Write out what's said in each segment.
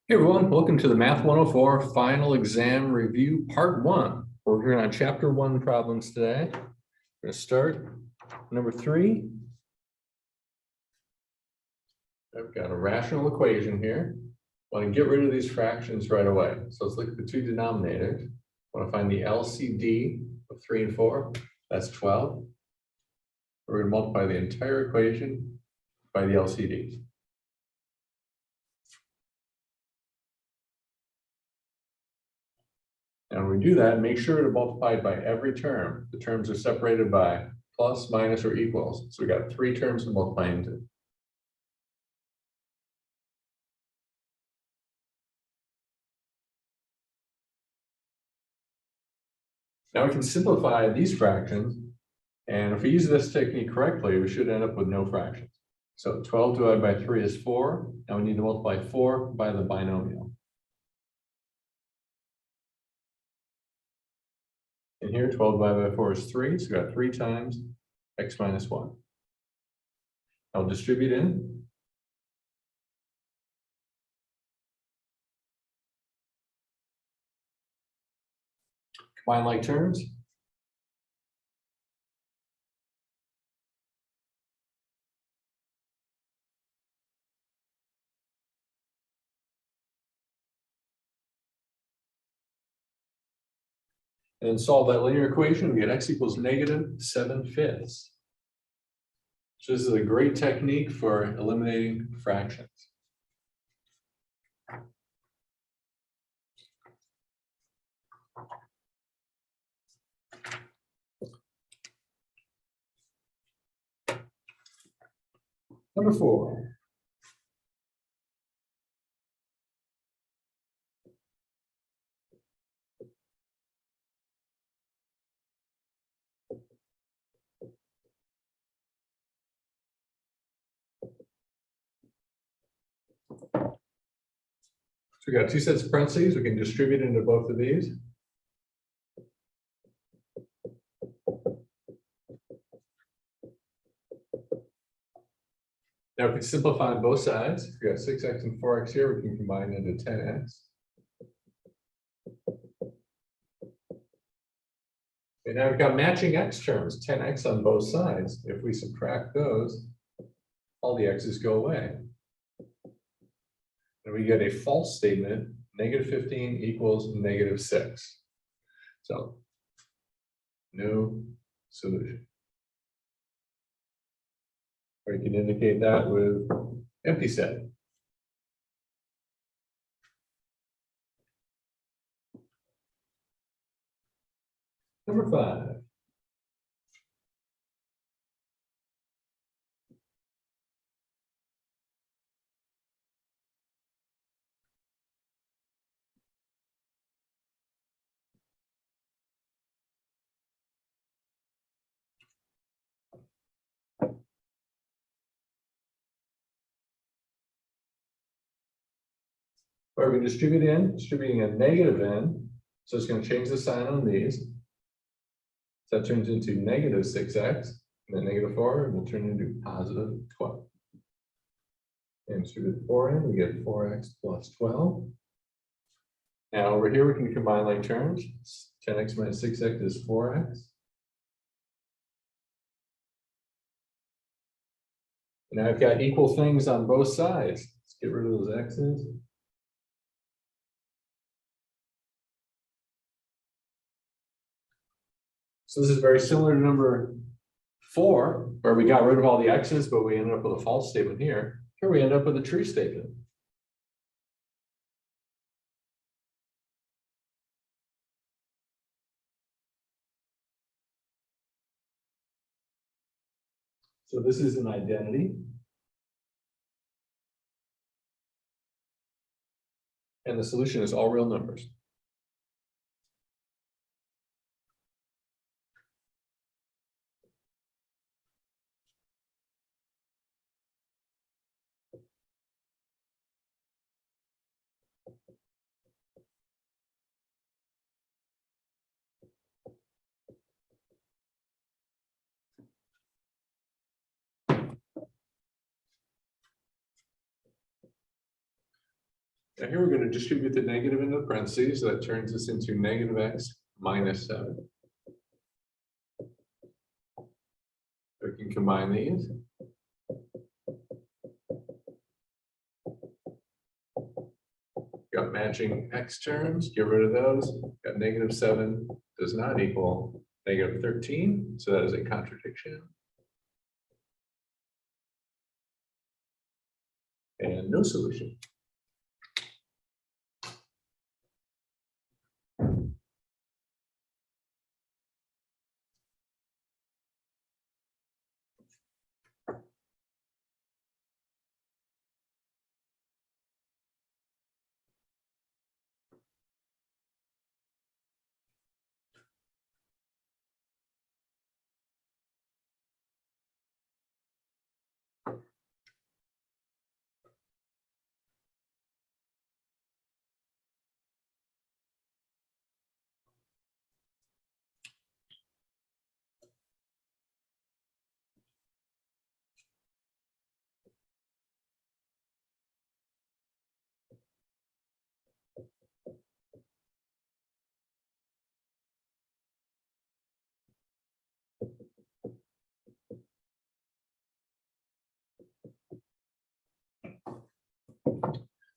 Hey everyone, welcome to the Math 104 Final Exam Review Part 1. We're working on Chapter 1 problems today. We're going to start number 3. I've got a rational equation here. I want to get rid of these fractions right away. So let's look at the two denominators. I want to find the LCD of 3 and 4. That's 12. We're going to multiply the entire equation by the LCD. And when we do that, make sure to multiply by every term. The terms are separated by plus, minus, or equals. So we got 3 terms to multiply into. Now we can simplify these fractions. And if we use this technique correctly, we should end up with no fractions. So 12 divided by 3 is 4. Now we need to multiply 4 by the binomial. And here 12 divided by 4 is 3. So we got 3 times x minus 1. I'll distribute in. Combine like terms. And then solve that linear equation. We get x equals negative 7/5. So this is a great technique for eliminating fractions. Number 4. So we got 2 sets of parentheses. We can distribute into both of these. Now we can simplify on both sides. We got 6x and 4x here. We can combine into 10x. And now we've got matching x terms, 10x on both sides. If we subtract those, all the x's go away. And we get a false statement, negative 15 equals negative 6. So, no solution. Or you can indicate that with empty set. Number 5. Where we distributing a negative in, so it's going to change the sign on these. So that turns into negative 6x, and then negative 4 will turn into positive 12. And distribute 4 in, we get 4x plus 12. Now over here we can combine like terms. 10x minus 6x is 4x. And now I've got equal things on both sides. Let's get rid of those x's. So this is very similar to number 4, where we got rid of all the x's, but we ended up with a false statement here. Here we end up with a true statement. So this is an identity. And the solution is all real numbers. Now here we're going to distribute the negative into the parentheses, so that turns this into negative x minus 7. We can combine these. Got matching x terms, get rid of those. Got negative 7 does not equal negative 13, so that is a contradiction. And no solution.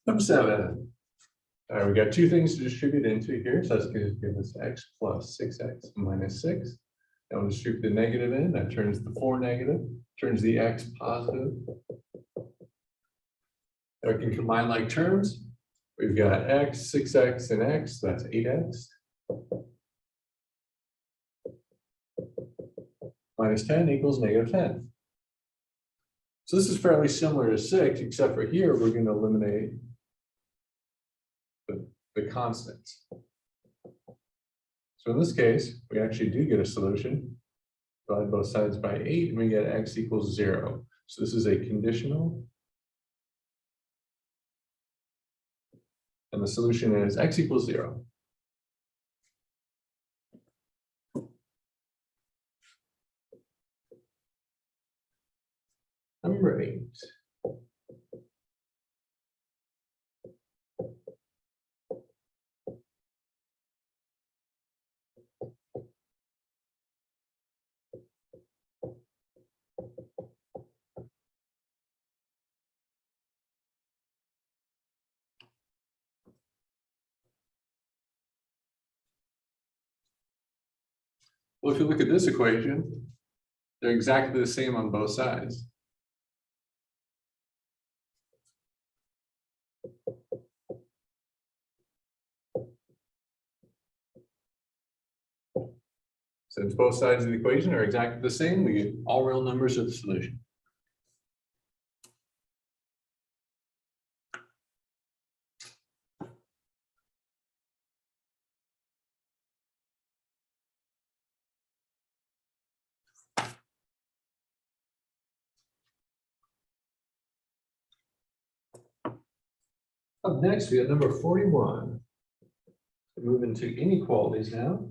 Number 7. All right, we got two things to distribute into here. So that's going to give us x plus 6x minus 6. Now we'll distribute the negative in. That turns the 4 negative, turns the x positive. Now we can combine like terms. We've got x, 6x, and x. That's 8x. Minus 10 equals negative 10. So this is fairly similar to 6, except for here we're going to eliminate the constants. So in this case, we actually do get a solution. Divide both sides by 8, and we get x equals 0. So this is a conditional. And the solution is x equals 0. Number 8. Well, if you look at this equation, they're exactly the same on both sides. Since both sides of the equation are exactly the same, we get all real numbers are the solution. Up next, we have number 41. We move into inequalities now.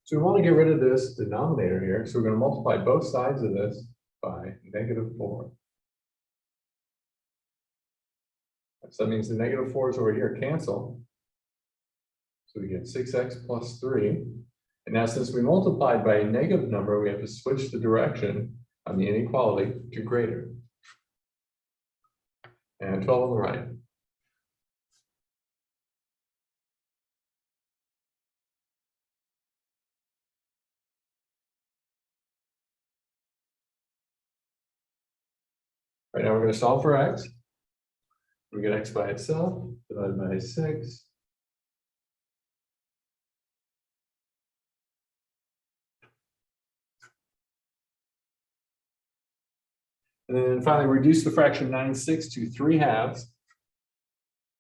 So we want to get rid of this denominator here. So we're going to multiply both sides of this by negative 4. So that means the negative 4s over here cancel. So we get 6x plus 3. And now since we multiplied by a negative number, we have to switch the direction on the inequality to greater. And 12 on the right. Right now we're going to solve for x. We get x by itself, divided by 6. And then finally reduce the fraction 9/6 to 3/2.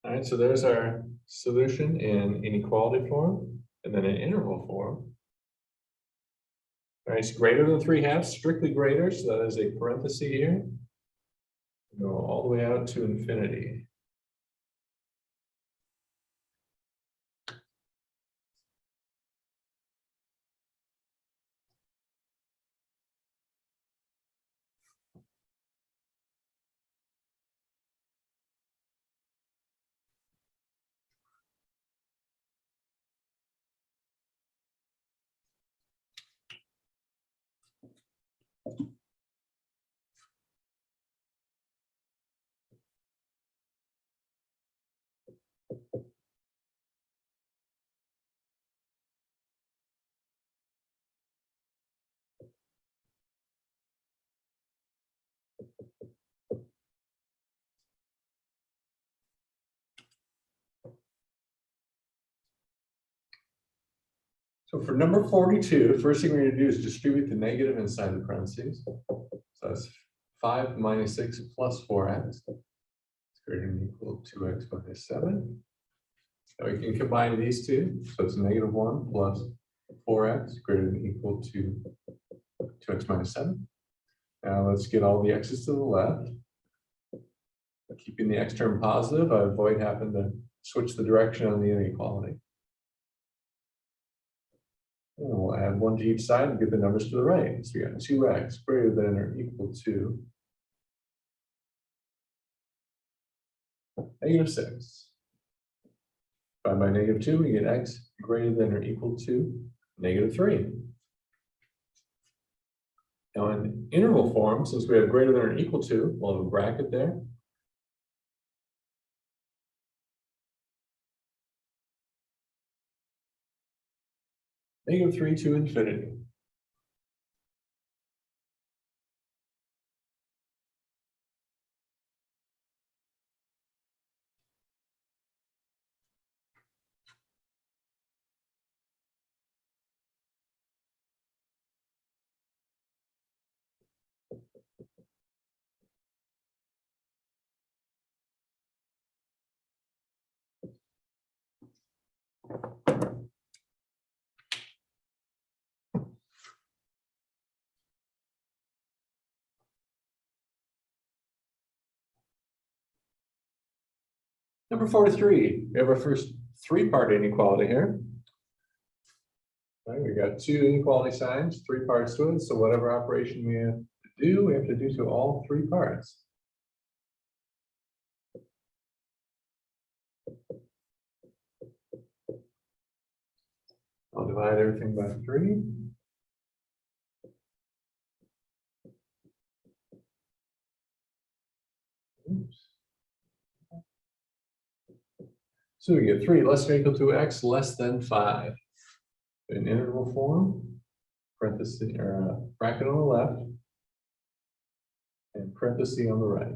All right, so there's our solution in inequality form and then in interval form. All right, it's greater than 3/2, strictly greater, so that is a parenthesis here. Go all the way out to infinity. So for number 42, first thing we're going to do is distribute the negative inside the parentheses. So that's 5 minus 6 plus 4x. It's greater than or equal to 2x minus 7. Now we can combine these two. So it's negative 1 plus 4x greater than or equal to 2x minus 7. Now let's get all the x's to the left. Keeping the x term positive, I avoid having to switch the direction on the inequality. And we'll add 1 to each side and get the numbers to the right. So we got 2x greater than or equal to negative 6. Divided by negative 2, we get x greater than or equal to negative 3. Now in interval form, since we have greater than or equal to, we'll have a bracket there. Negative 3 to infinity. Number 43, we have our first 3-part inequality here. Right, we got 2 inequality signs, 3 parts to it. So whatever operation we have to do, we have to do to all 3 parts. I'll divide everything by 3. Oops. So we get 3 less than or equal to x less than 5. In interval form, parenthesis or bracket on the left, and parenthesis on the right.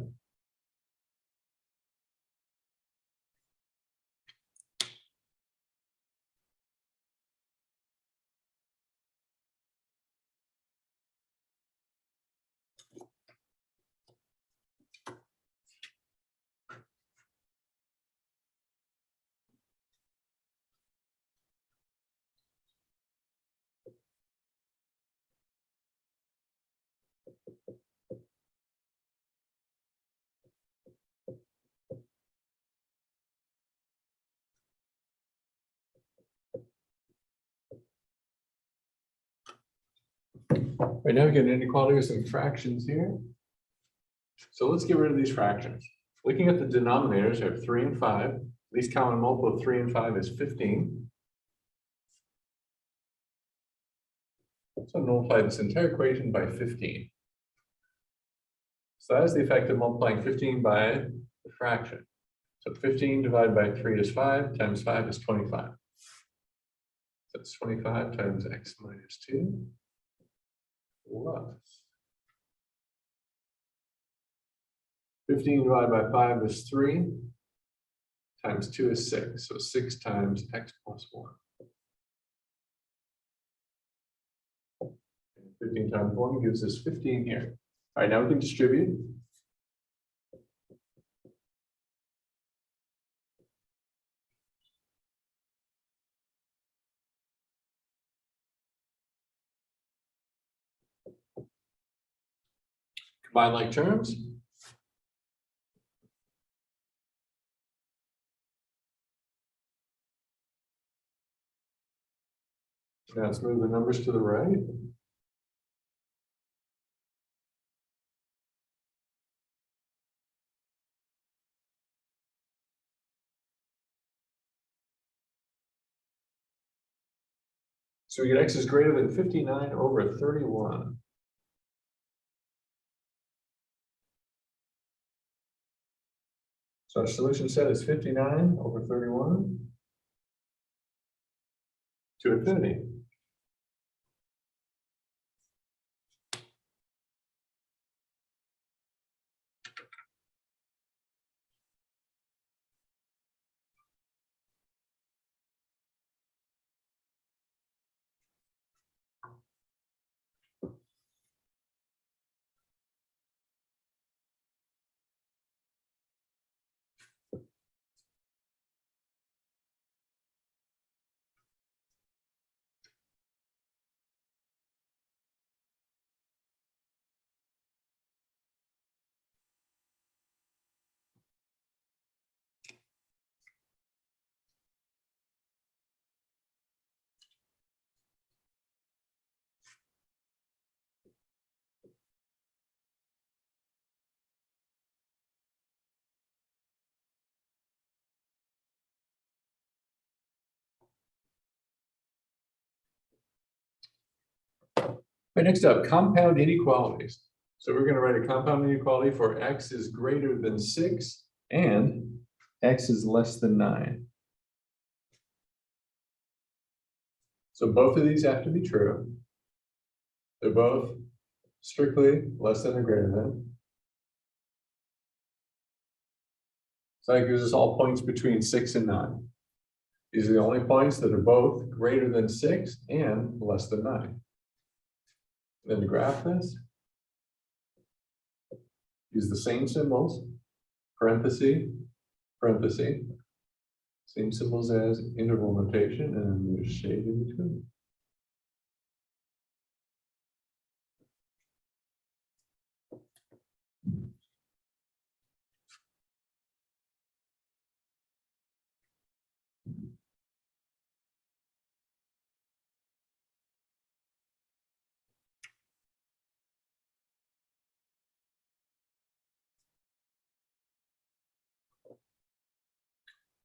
Right now we get an inequality with some fractions here. So let's get rid of these fractions. Looking at the denominators, we have 3 and 5. Least common multiple of 3 and 5 is 15. So nullify this entire equation by 15. So that is the effect of multiplying 15 by the fraction. So 15 divided by 3 is 5, times 5 is 25. So that's 25 times x minus 2 plus 15 divided by 5 is 3, times 2 is 6. So 6 times x plus 1. 15 times 1 gives us 15 here. All right, now we can distribute. Combine like terms. Now let's move the numbers to the right. So we get x is greater than 59 over 31. So our solution set is 59 over 31 to infinity. Right, next up, compound inequalities. So we're going to write a compound inequality for x is greater than 6 and x is less than 9. So both of these have to be true. They're both strictly less than or greater than. So that gives us all points between 6 and 9. These are the only points that are both greater than 6 and less than 9. Then to graph this, use the same symbols, parenthesis, parenthesis, same symbols as interval notation, and there's shade in between.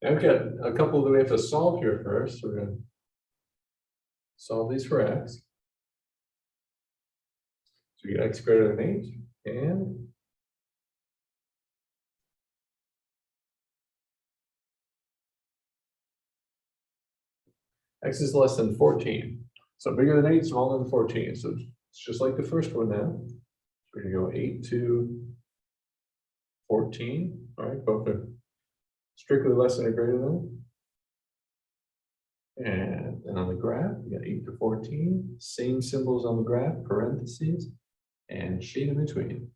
Now we've got a couple that we have to solve here first. We're going to solve these for x. So we get x greater than 8 and x is less than 14. So bigger than 8, smaller than 14. So it's just like the first one now. We're going to go 8 to 14. All right, both are strictly less than or greater than. And then on the graph, we got 8 to 14. Same symbols on the graph, parentheses, and shade in between.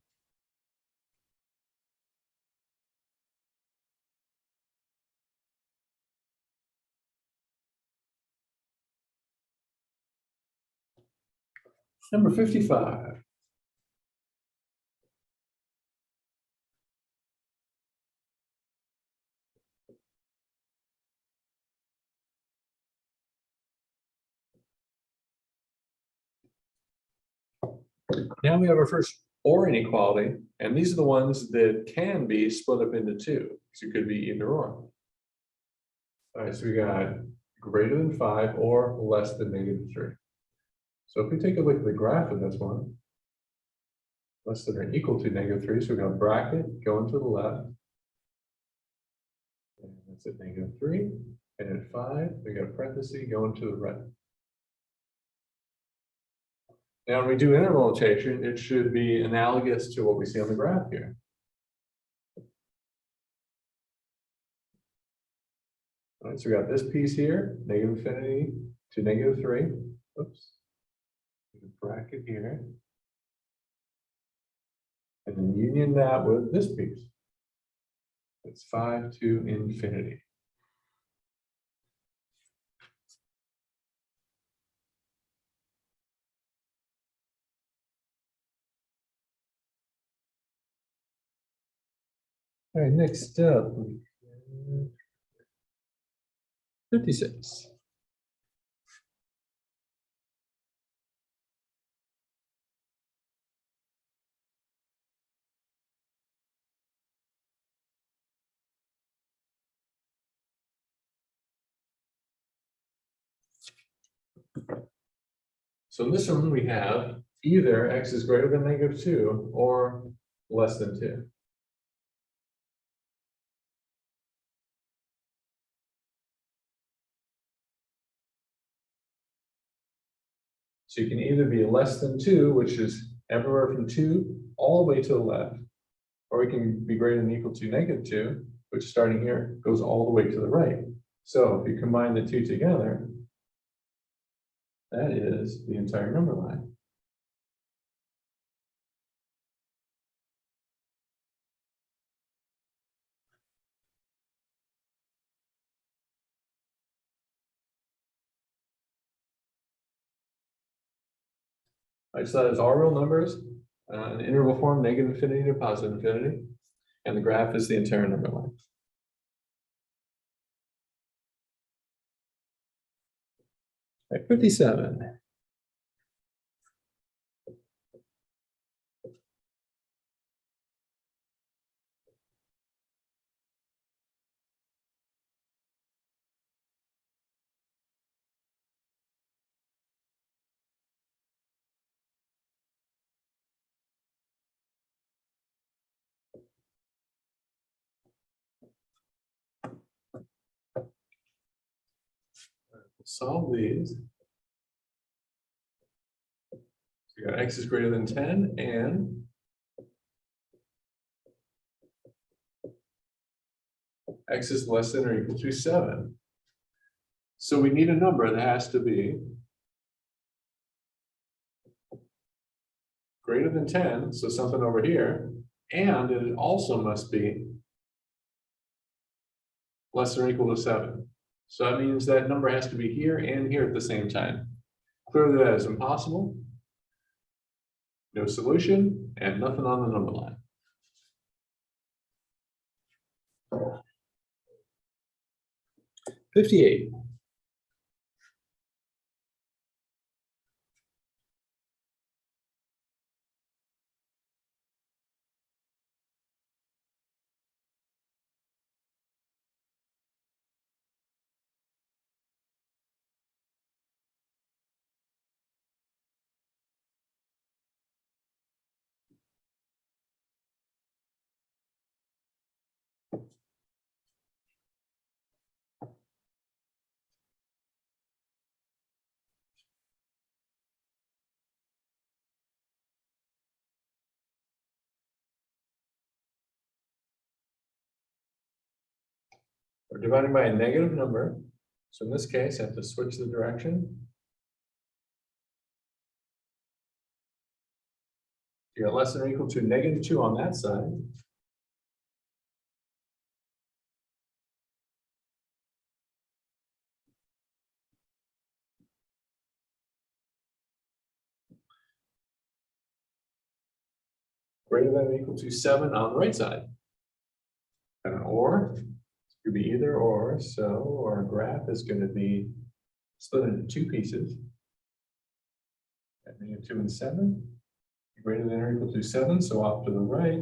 Number 55. Now we have our first OR inequality, and these are the ones that can be split up into two. So it could be either or. All right, so we got greater than 5 or less than -3. So if we take a look at the graph of this one, less than or equal to -3, so we got a bracket going to the left. And that's at -3. And at 5, we got a parenthesis going to the right. Now, when we do interval notation, it should be analogous to what we see on the graph here. All right, so we got this piece here, -infinity to -3. Oops. Bracket here. And then union that with this piece. It's 5 to infinity. All right, next up, 56. So in this one, we have either x is greater than -2 or less than 2. So you can either be less than 2, which is everywhere from 2 all the way to the left, or it can be greater than or equal to -2, which starting here goes all the way to the right. So if you combine the two together, that is the entire number line. All right, so that is all real numbers, an interval form, -infinity to +infinity, and the graph is the entire number line. All right, 57. Solve these. So you got x is greater than 10 and x is less than or equal to 7. So we need a number that has to be greater than 10, so something over here, and it also must be less than or equal to 7. So that means that number has to be here and here at the same time. Clearly that is impossible. No solution and nothing on the number line. $58. We're dividing by a negative number. So in this case, I have to switch the direction. You got less than or equal to -2 on that side. Greater than or equal to 7 on the right side. And or, it could be either or, so our graph is going to be split into 2 pieces. At -2 and 7. Greater than or equal to 7, so off to the right.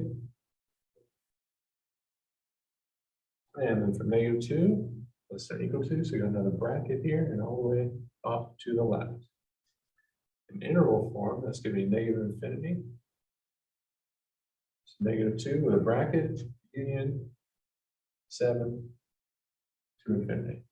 And then from -2, less than or equal to, so you got another bracket here and all the way off to the left. In interval form, that's going to be -infinity. So -2 with a bracket, union, 7 to infinity.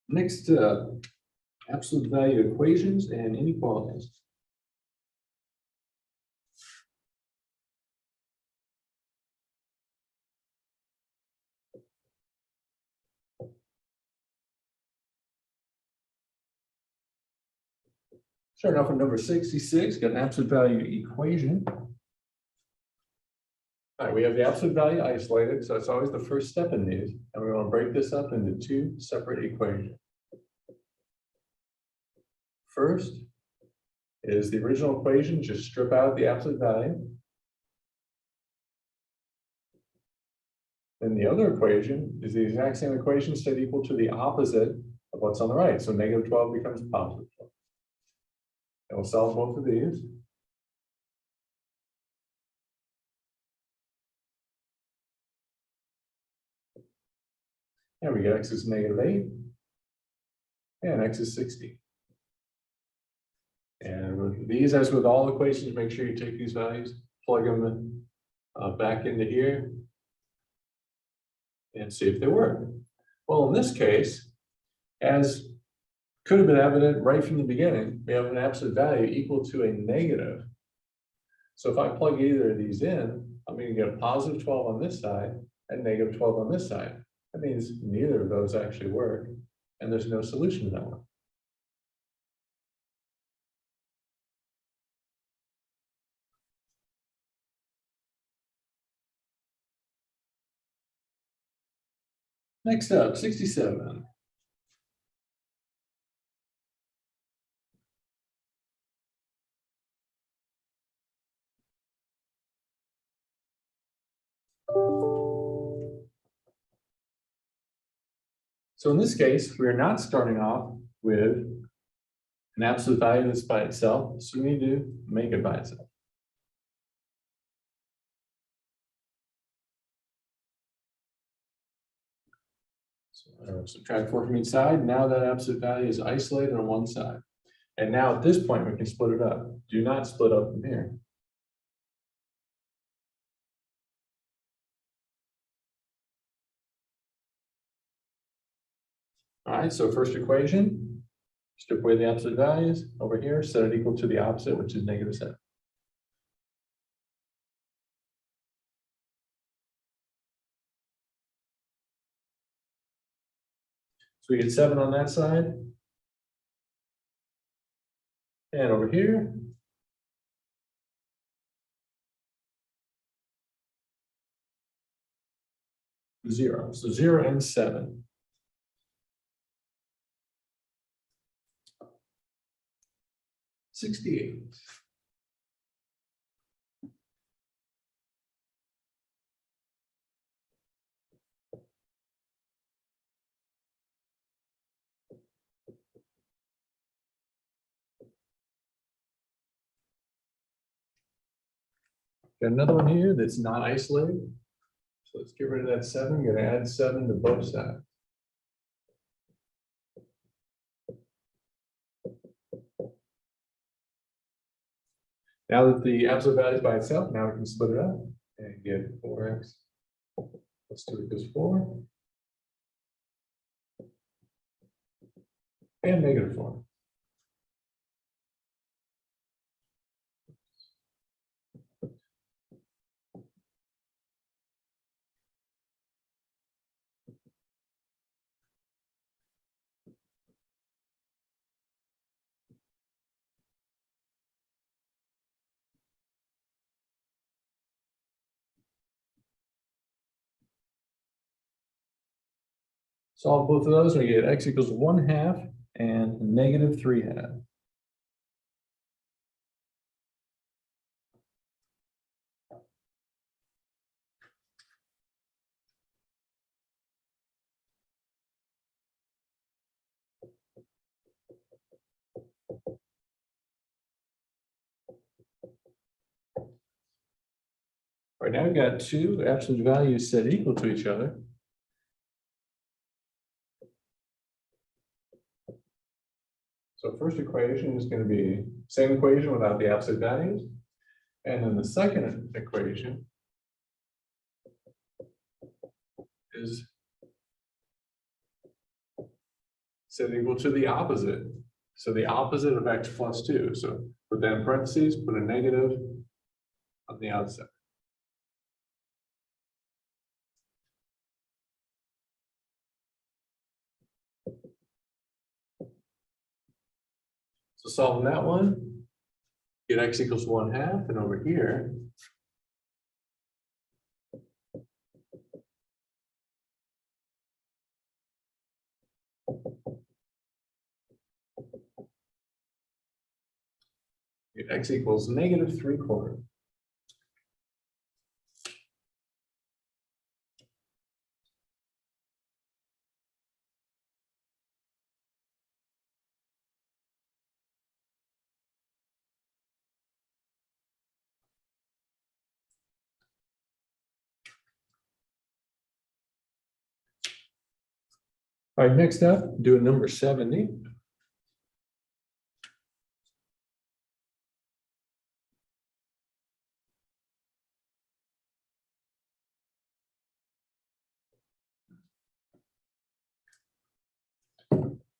Next, absolute value equations and inequalities. Starting off with number 66, got an absolute value equation. All right, we have the absolute value isolated, so it's always the first step in these, and we want to break this up into 2 separate equations. First is the original equation, just strip out the absolute value. Then the other equation is the exact same equation set equal to the opposite of what's on the right. So -12 becomes +12. And we'll solve both of these. And we get x is -8 and x is 60. And with these, as with all equations, make sure you take these values, plug them back into here, and see if they work. Well, in this case, as Could have been evident right from the beginning. We have an absolute value equal to a negative. So if I plug either of these in, I'm going to get a positive 12 on this side and negative 12 on this side. That means neither of those actually work, and there's no solution to that one. Next up, 67. So in this case, we're not starting off with an absolute value that's by itself, so we need to make it by itself. So subtract 4 from each side. Now that absolute value is isolated on one side. And now at this point, we can split it up. Do not split up from here. All right, so first equation, strip away the absolute values. Over here, set it equal to the opposite, which is negative 7. So we get 7 on that side. And over here, zero. So 0 and 7. $68. Got another one here that's not isolated. So let's get rid of that 7. Going to add 7 to both sides. Now that the absolute value is by itself, now we can split it up and get 4x plus 2 equals 4. And negative 4. Solve both of those, and we get x equals 1/2 and negative 3/2. All right, now we've got two absolute values set equal to each other. So first equation is going to be same equation without the absolute values. And then the second equation is set equal to the opposite. So the opposite of x plus 2. So put that in parentheses, put a negative on the outside. So solving that one, get x equals 1/2, and over here, get x equals negative 3/4. All right, next up, do a number 70.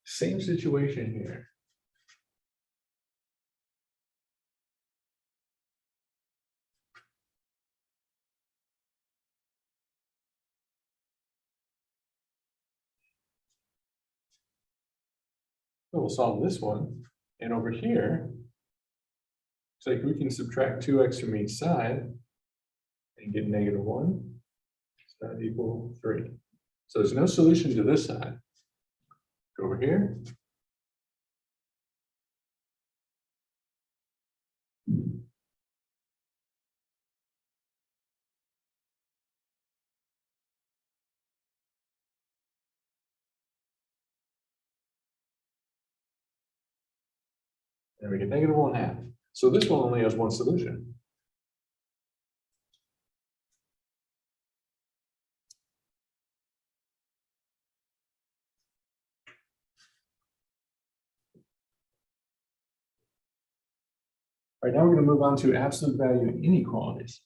Same situation here. So we'll solve this one, and over here, it's like we can subtract 2x from each side and get -1. It's not equal 3. So there's no solution to this side. Go over here. And we get -1/2. So this one only has one solution. All right, now we're going to move on to absolute value inequalities.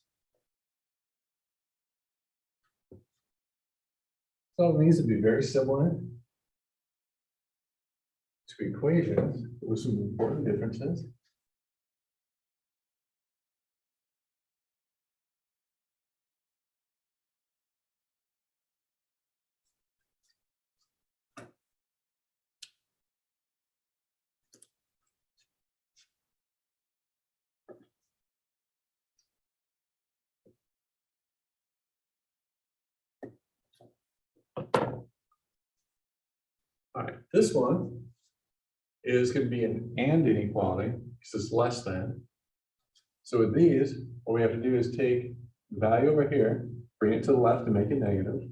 So these would be very similar to equations with some important differences. All right, this one is going to be an and inequality because it's less than. So with these, what we have to do is take the value over here, bring it to the left and make it negative.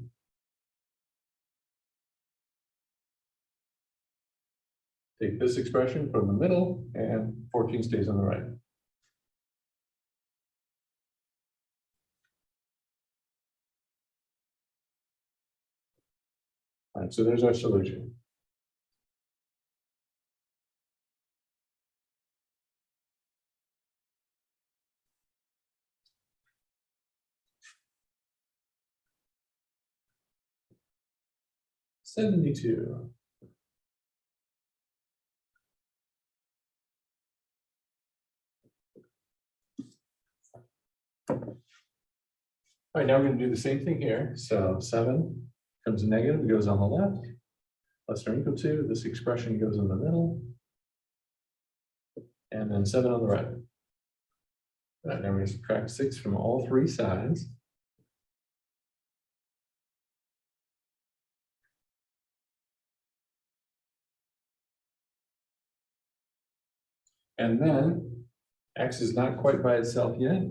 Take this expression from the middle and 14 stays on the right. All right, so there's our solution. $72. All right, now we're going to do the same thing here. So 7 comes negative, goes on the left. Less than or equal to, this expression goes in the middle. And then 7 on the right. All right, now we're going to subtract 6 from all three sides. And then x is not quite by itself yet.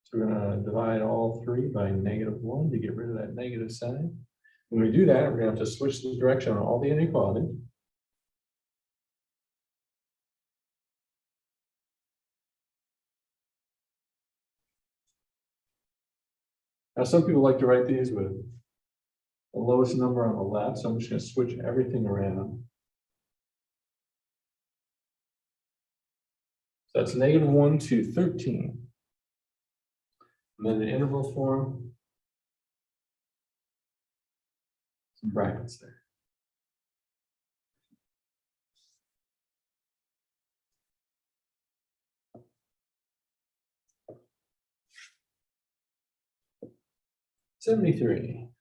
So we're going to divide all three by -1 to get rid of that negative sign. When we do that, we're going to have to switch the direction on all the inequalities. Now, some people like to write these with the lowest number on the left, so I'm just going to switch everything around. So that's -1 to 13. And then the interval form, some brackets there. $73.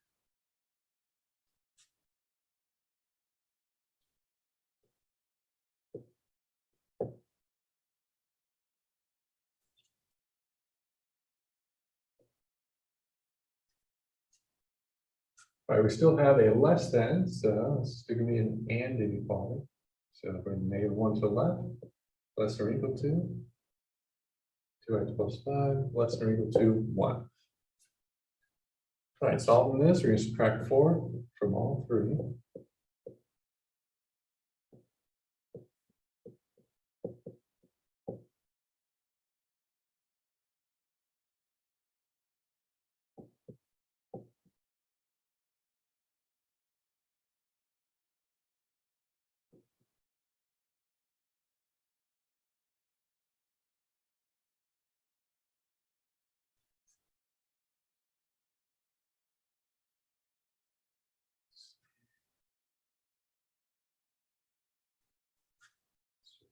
All right, we still have a less than, so it's still going to be an and inequality. So we're -1 to the left, less than or equal to 2x plus 5, less than or equal to 1. All right, solving this, we're going to subtract 4 from all three.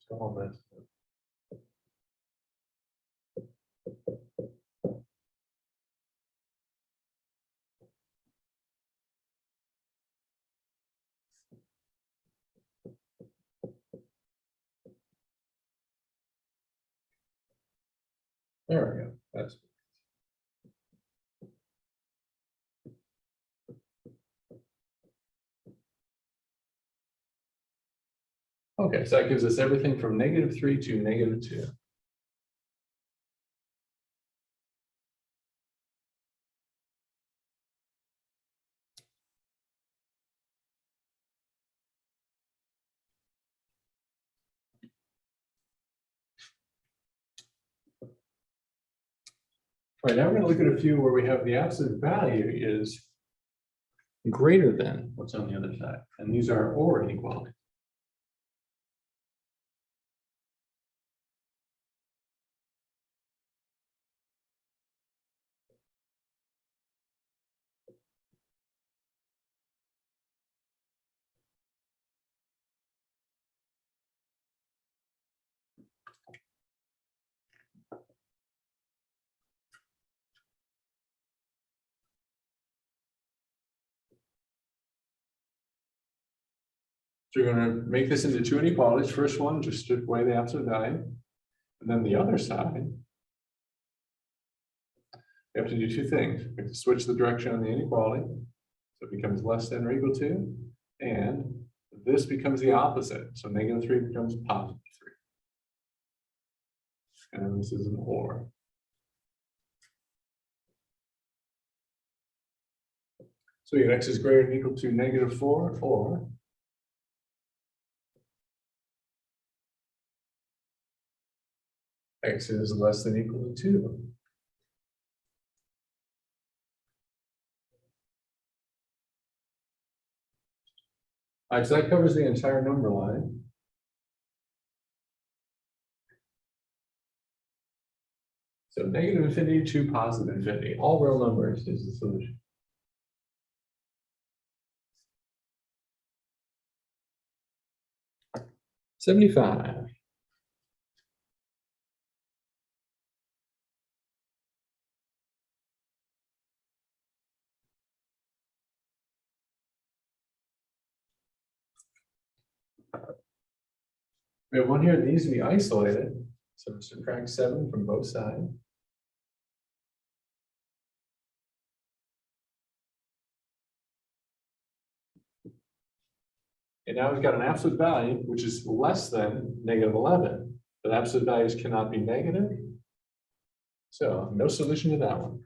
all messed up. There we go. That's okay. So that gives us everything from -3 to -2. All right, now we're going to look at a few where we have the absolute value is greater than what's on the other side. And these are or inequalities. So you're going to make this into two inequalities. First one, just strip away the absolute value. And then the other side, you have to do two things. We have to switch the direction on the inequality. So it becomes less than or equal to. And this becomes the opposite. So -3 becomes +3. And this is an or. So your x is greater than or equal to -4 or x is less than or equal to 2. All right, so that covers the entire number line. So -infinity to +infinity, all real numbers is the solution. $75. We have one here that needs to be isolated. So subtract 7 from both sides. And now we've got an absolute value, which is less than -11. But absolute values cannot be negative. So no solution to that one.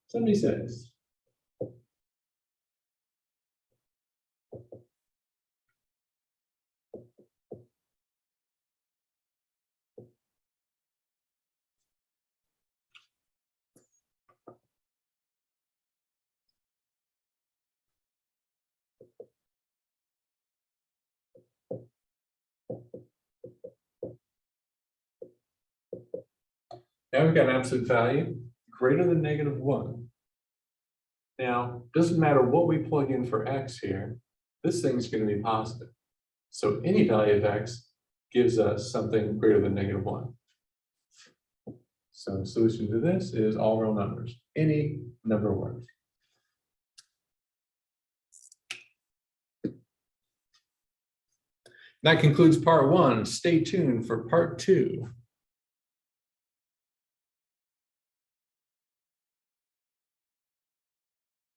$76. Now we've got an absolute value greater than -1. Now, doesn't matter what we plug in for x here, this thing's going to be positive. So any value of x gives us something greater than -1. So the solution to this is all real numbers. Any number works. That concludes part 1. Stay tuned for part 2.